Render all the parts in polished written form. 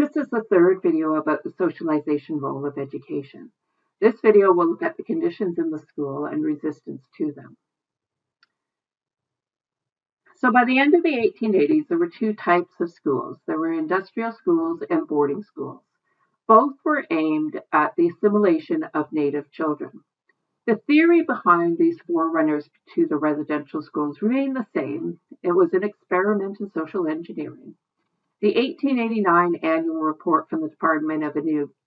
This is the third video about the socialization role of education. This video will look at the conditions in the school and resistance to them. So by the end of the 1880s, there were two types of schools. There were industrial schools and boarding schools. Both were aimed at the assimilation of native children. The theory behind these forerunners to the residential schools remained the same. It was an experiment in social engineering. The 1889 annual report from the Department of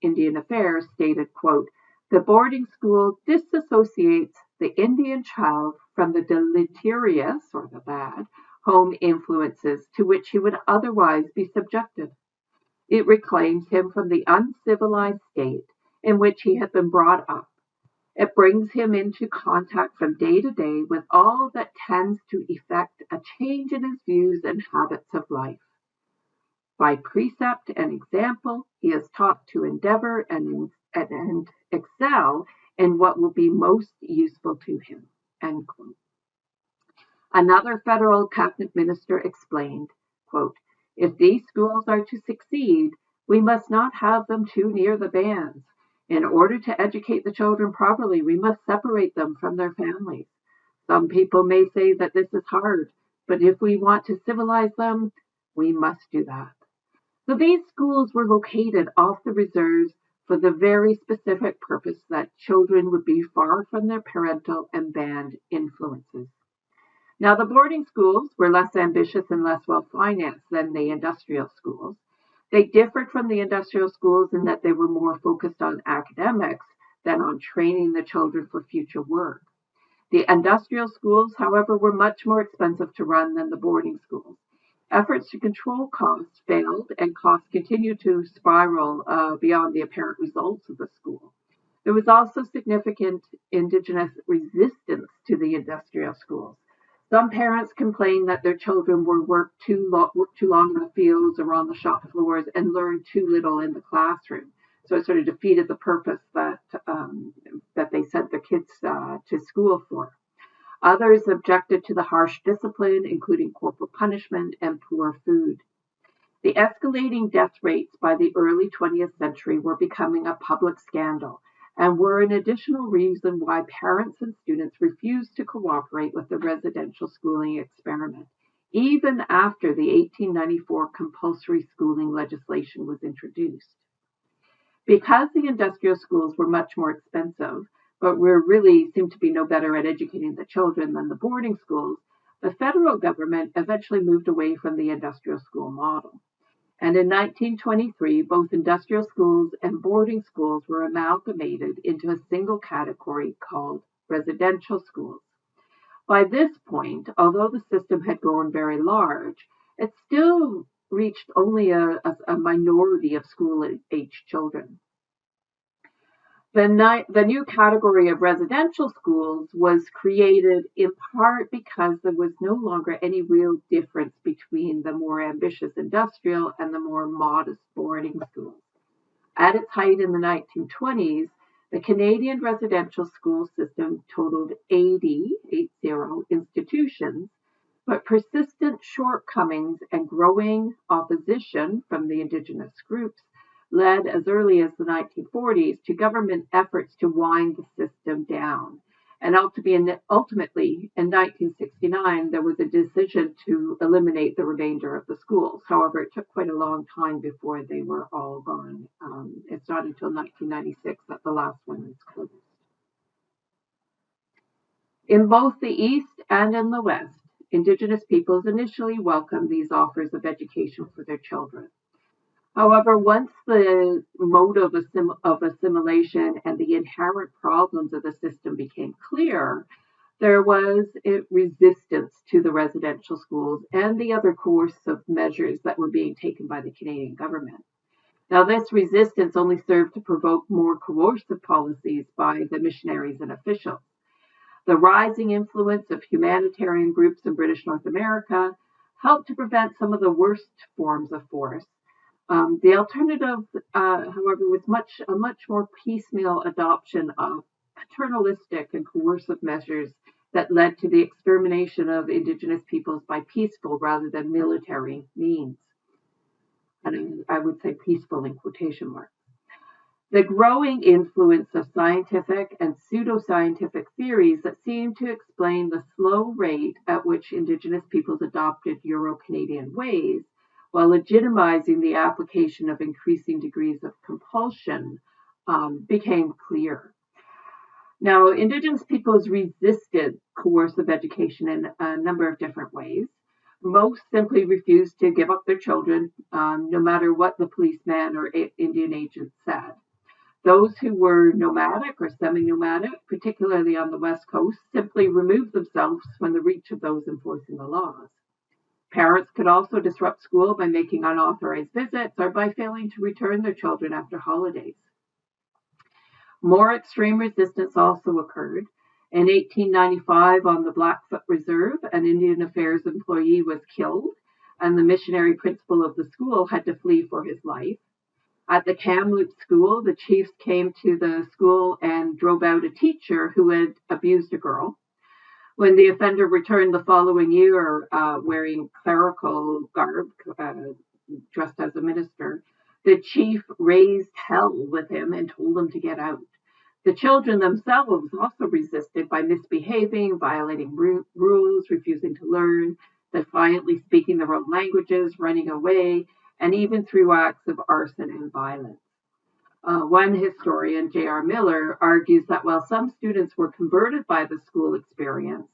Indian Affairs stated, quote, "The boarding school disassociates the Indian child from the deleterious, or the bad, home influences to which he would otherwise be subjected. It reclaims him from the uncivilized state in which he had been brought up. It brings him into contact from day to day with all that tends to effect a change in his views and habits of life. By precept and example, he is taught to endeavor and excel in what will be most useful to him." End quote. Another federal cabinet minister explained, quote, "If these schools are to succeed, we must not have them too near the bands. In order to educate the children properly, we must separate them from their families. Some people may say that this is hard, but if we want to civilize them, we must do that." So these schools were located off the reserves for the very specific purpose that children would be far from their parental and band influences. Now, the boarding schools were less ambitious and less well-financed than the industrial schools. They differed from the industrial schools in that they were more focused on academics than on training the children for future work. The industrial schools, however, were much more expensive to run than the boarding schools. Efforts to control costs failed, and costs continued to spiral beyond the apparent results of the school. There was also significant Indigenous resistance to the industrial schools. Some parents complained that their children were worked too long in the fields or on the shop floors and learned too little in the classroom. So it sort of defeated the purpose that they sent their kids to school for. Others objected to the harsh discipline, including corporal punishment and poor food. The escalating death rates by the early 20th century were becoming a public scandal and were an additional reason why parents and students refused to cooperate with the residential schooling experiment, even after the 1894 compulsory schooling legislation was introduced. Because the industrial schools were much more expensive, but really seemed to be no better at educating the children than the boarding schools, the federal government eventually moved away from the industrial school model. And in 1923, both industrial schools and boarding schools were amalgamated into a single category called residential schools. By this point, although the system had grown very large, it still reached only a minority of school-age children. The new category of residential schools was created in part because there was no longer any real difference between the more ambitious industrial and the more modest boarding schools. At its height in the 1920s, the Canadian residential school system totaled 80 institutions, but persistent shortcomings and growing opposition from the Indigenous groups led as early as the 1940s to government efforts to wind the system down. And ultimately, in 1969, there was a decision to eliminate the remainder of the schools. However, it took quite a long time before they were all gone. It's not until 1996 that the last one was closed. In both the East and in the West, Indigenous peoples initially welcomed these offers of education for their children. However, once the motive of assimilation and the inherent problems of the system became clear, there was resistance to the residential schools and the other coercive measures that were being taken by the Canadian government. Now, this resistance only served to provoke more coercive policies by the missionaries and officials. The rising influence of humanitarian groups in British North America helped to prevent some of the worst forms of force. The alternative, however, was a much more piecemeal adoption of paternalistic and coercive measures that led to the extermination of Indigenous peoples by peaceful rather than military means. and I would say peaceful in quotation marks. The growing influence of scientific and pseudoscientific theories that seem to explain the slow rate at which Indigenous peoples adopted Euro-Canadian ways, while legitimizing the application of increasing degrees of compulsion, became clear. Now, Indigenous peoples resisted coercive education in a number of different ways. Most simply refused to give up their children, no matter what the policeman or Indian agent said. Those who were nomadic or semi-nomadic, particularly on the West Coast, simply removed themselves from the reach of those enforcing the laws. Parents could also disrupt school by making unauthorized visits or by failing to return their children after holidays. More extreme resistance also occurred. In 1895, on the Blackfoot Reserve, an Indian Affairs employee was killed, and the missionary principal of the school had to flee for his life. At the Kamloops School, the chiefs came to the school and drove out a teacher who had abused a girl. When the offender returned the following year, wearing clerical garb, dressed as a minister, the chief raised hell with him and told him to get out. The children themselves also resisted by misbehaving, violating rules, refusing to learn, defiantly speaking their own languages, running away, and even through acts of arson and violence. One historian, J.R. Miller, argues that while some students were converted by the school experience,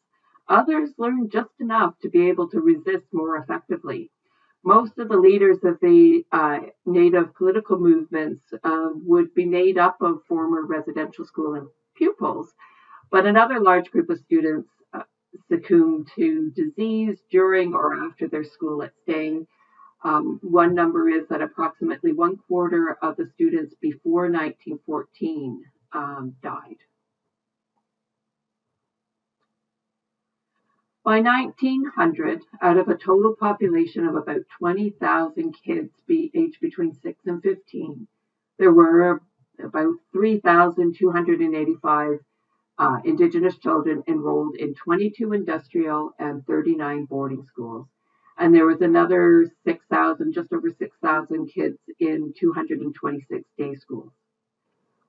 others learned just enough to be able to resist more effectively. Most of the leaders of the Native political movements would be made up of former residential school pupils, but another large group of students succumbed to disease during or after their school stay. One number is that approximately 1/4 of the students before 1914 died. By 1900, out of a total population of about 20,000 kids aged between 6 and 15, there were about 3,285 Indigenous children enrolled in 22 industrial and 39 boarding schools. And there was another 6,000, just over 6,000 kids in 226 day schools.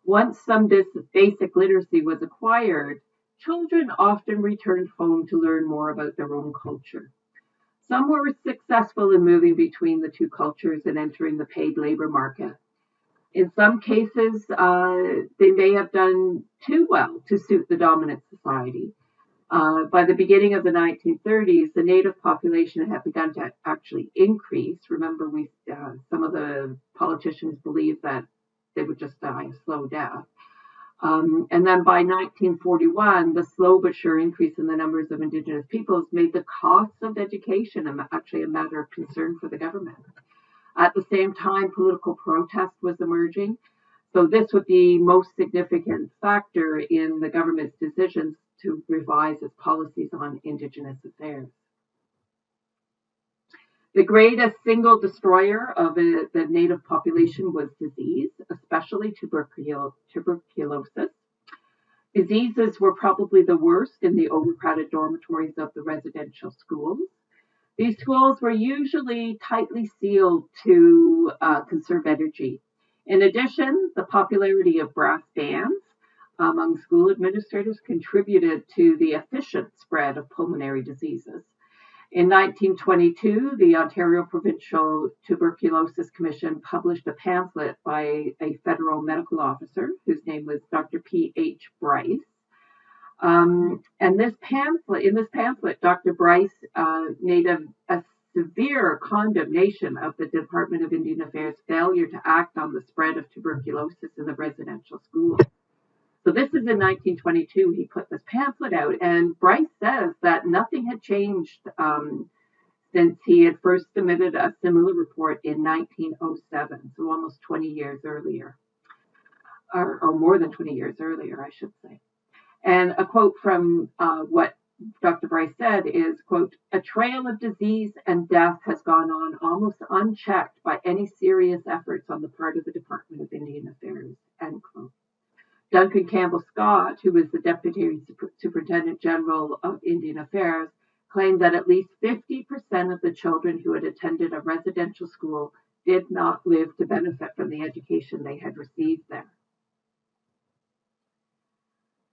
Once some basic literacy was acquired, children often returned home to learn more about their own culture. Some were successful in moving between the two cultures and entering the paid labor market. In some cases, they may have done too well to suit the dominant society. By the beginning of the 1930s, the Native population had begun to actually increase. Remember, some of the politicians believed that they would just die a slow death. And then by 1941, the slow but sure increase in the numbers of Indigenous peoples made the costs of education actually a matter of concern for the government. At the same time, political protest was emerging. So this was the most significant factor in the government's decisions to revise its policies on Indigenous affairs. The greatest single destroyer of the Native population was disease, especially tuberculosis. Diseases were probably the worst in the overcrowded dormitories of the residential schools. These schools were usually tightly sealed to conserve energy. In addition, the popularity of brass bands among school administrators contributed to the efficient spread of pulmonary diseases. In 1922, the Ontario Provincial Tuberculosis Commission published a pamphlet by a federal medical officer whose name was Dr. P.H. Bryce. And in this pamphlet, Dr. Bryce made a severe condemnation of the Department of Indian Affairs' failure to act on the spread of tuberculosis in the residential schools. So this is in 1922. He put this pamphlet out, and Bryce says that nothing had changed since he had first submitted a similar report in 1907, so almost 20 years earlier, or more than 20 years earlier, I should say. And a quote from what Dr. Bryce said is, quote, "A trail of disease and death has gone on almost unchecked by any serious efforts on the part of the Department of Indian Affairs," end quote. Duncan Campbell Scott, who was the Deputy Superintendent General of Indian Affairs, claimed that at least 50% of the children who had attended a residential school did not live to benefit from the education they had received there.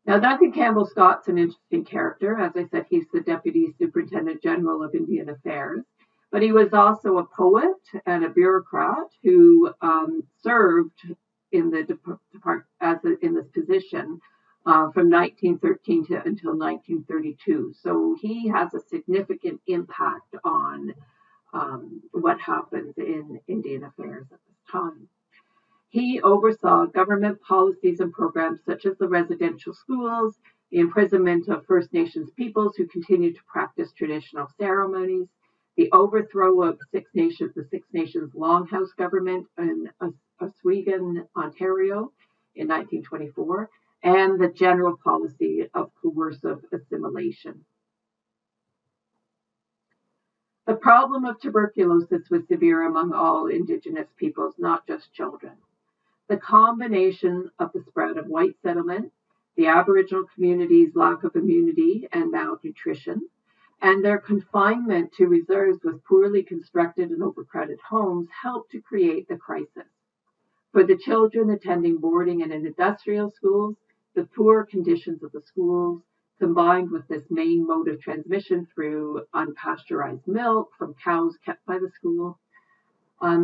Now, Duncan Campbell Scott's an interesting character. As I said, he's the Deputy Superintendent General of Indian Affairs, but he was also a poet and a bureaucrat who served in the in this position from 1913 until 1932. So he has a significant impact on what happens in Indian affairs at this time. He oversaw government policies and programs such as the residential schools, the imprisonment of First Nations peoples who continued to practice traditional ceremonies, the overthrow of the Six Nations Longhouse government in Oswego, Ontario in 1924, and the general policy of coercive assimilation. The problem of tuberculosis was severe among all Indigenous peoples, not just children. The combination of the spread of white settlement, the Aboriginal community's lack of immunity and malnutrition, and their confinement to reserves with poorly constructed and overcrowded homes helped to create the crisis. For the children attending boarding and industrial schools, the poor conditions of the schools, combined with this main mode of transmission through unpasteurized milk from cows kept by the school.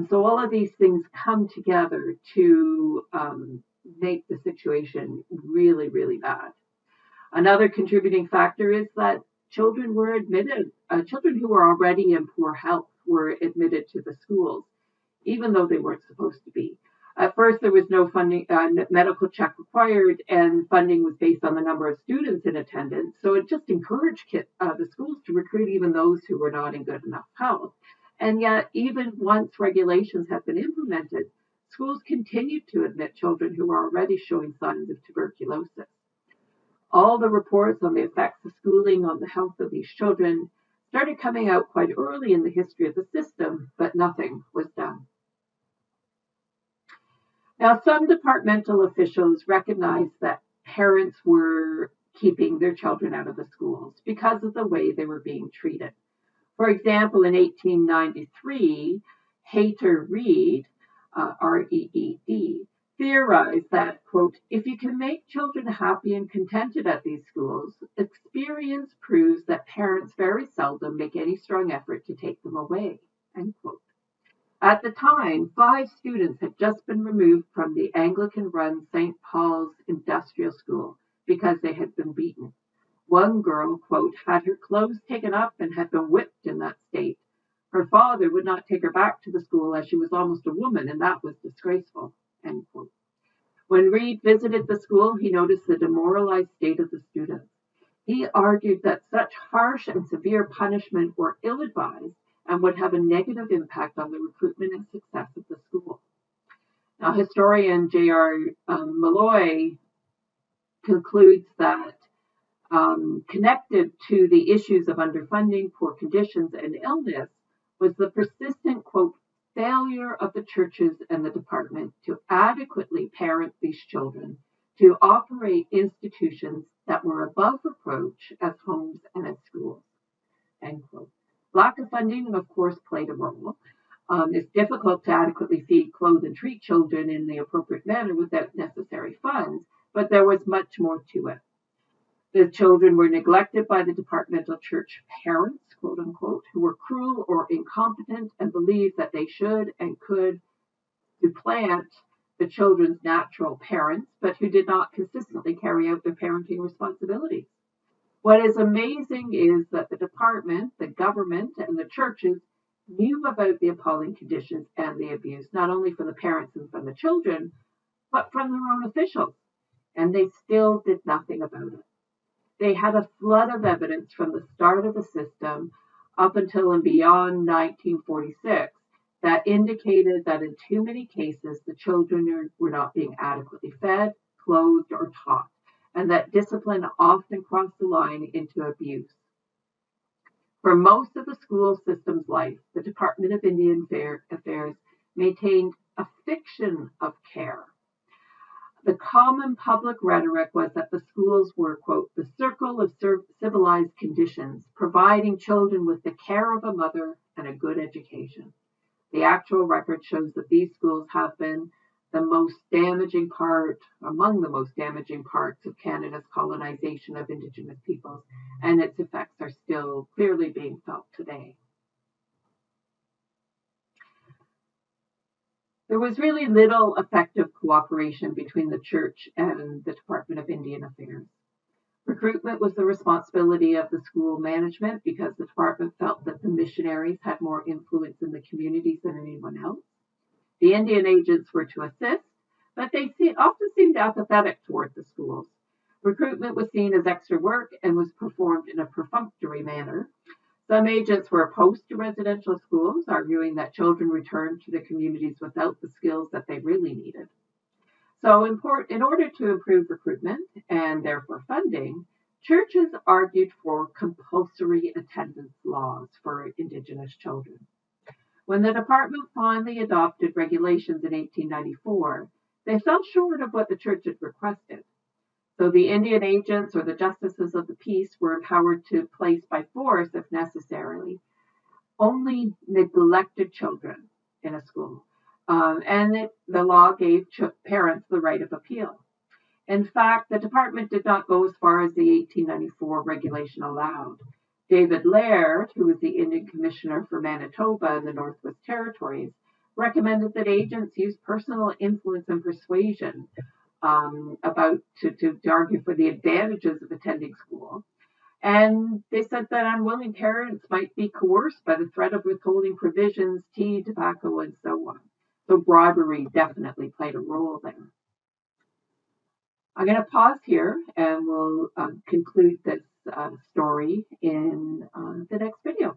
So all of these things come together to make the situation really, really bad. Another contributing factor is that children were admitted, children who were already in poor health were admitted to the schools, even though they weren't supposed to be. At first, there was no funding, medical check required, and funding was based on the number of students in attendance. So it just encouraged the schools to recruit even those who were not in good enough health. And yet, even once regulations have been implemented, schools continued to admit children who were already showing signs of tuberculosis. All the reports on the effects of schooling on the health of these children started coming out quite early in the history of the system, but nothing was done. Now, some departmental officials recognized that parents were keeping their children out of the schools because of the way they were being treated. For example, in 1893, Hayter Reed, R-E-E-D, theorized that, quote, if you can make children happy and contented at these schools, experience proves that parents very seldom make any strong effort to take them away, end quote. At the time, 5 students had just been removed from the Anglican-run St. Paul's Industrial School because they had been beaten. One girl, quote, had her clothes taken up and had been whipped in that state. Her father would not take her back to the school as she was almost a woman, and that was disgraceful, end quote. When Reed visited the school, he noticed the demoralized state of the students. He argued that such harsh and severe punishment were ill-advised and would have a negative impact on the recruitment and success of the school. Now, historian J.R. Malloy concludes that connected to the issues of underfunding, poor conditions, and illness was the persistent, quote, failure of the churches and the department to adequately parent these children, to operate institutions that were above reproach as homes and as schools, end quote. Lack of funding, of course, played a role. It's difficult to adequately feed, clothe, and treat children in the appropriate manner without necessary funds, but there was much more to it. The children were neglected by the departmental church parents, quote unquote, who were cruel or incompetent and believed that they should and could supplant the children's natural parents, but who did not consistently carry out their parenting responsibilities. What is amazing is that the department, the government, and the churches knew about the appalling conditions and the abuse, not only from the parents and from the children, but from their own officials, and they still did nothing about it. They had a flood of evidence from the start of the system up until and beyond 1946 that indicated that in too many cases the children were not being adequately fed, clothed, or taught, and that discipline often crossed the line into abuse. For most of the school system's life, the Department of Indian Affairs maintained a fiction of care. The common public rhetoric was that the schools were, quote, the circle of civilized conditions, providing children with the care of a mother and a good education. The actual record shows that these schools have been among the most damaging parts of Canada's colonization of Indigenous peoples, and its effects are still clearly being felt today. There was really little effective cooperation between the Church and the Department of Indian Affairs. Recruitment was the responsibility of the school management because the department felt that the missionaries had more influence in the communities than anyone else. The Indian agents were to assist, but they often seemed apathetic toward the schools. Recruitment was seen as extra work and was performed in a perfunctory manner. Some agents were opposed to residential schools, arguing that children returned to their communities without the skills that they really needed. So in order to improve recruitment and therefore funding, churches argued for compulsory attendance laws for Indigenous children. When the department finally adopted regulations in 1894, they fell short of what the church had requested. So the Indian agents or the justices of the peace were empowered to place by force, if necessary, only neglected children in a school. The law gave parents the right of appeal. In fact, the department did not go as far as the 1894 regulation allowed. David Laird, who was the Indian Commissioner for Manitoba and the Northwest Territories, recommended that agents use personal influence and persuasion to argue for the advantages of attending school. And they said that unwilling parents might be coerced by the threat of withholding provisions, tea, tobacco, and so on. So bribery definitely played a role there. I'm going to pause here and we'll conclude this story in the next video.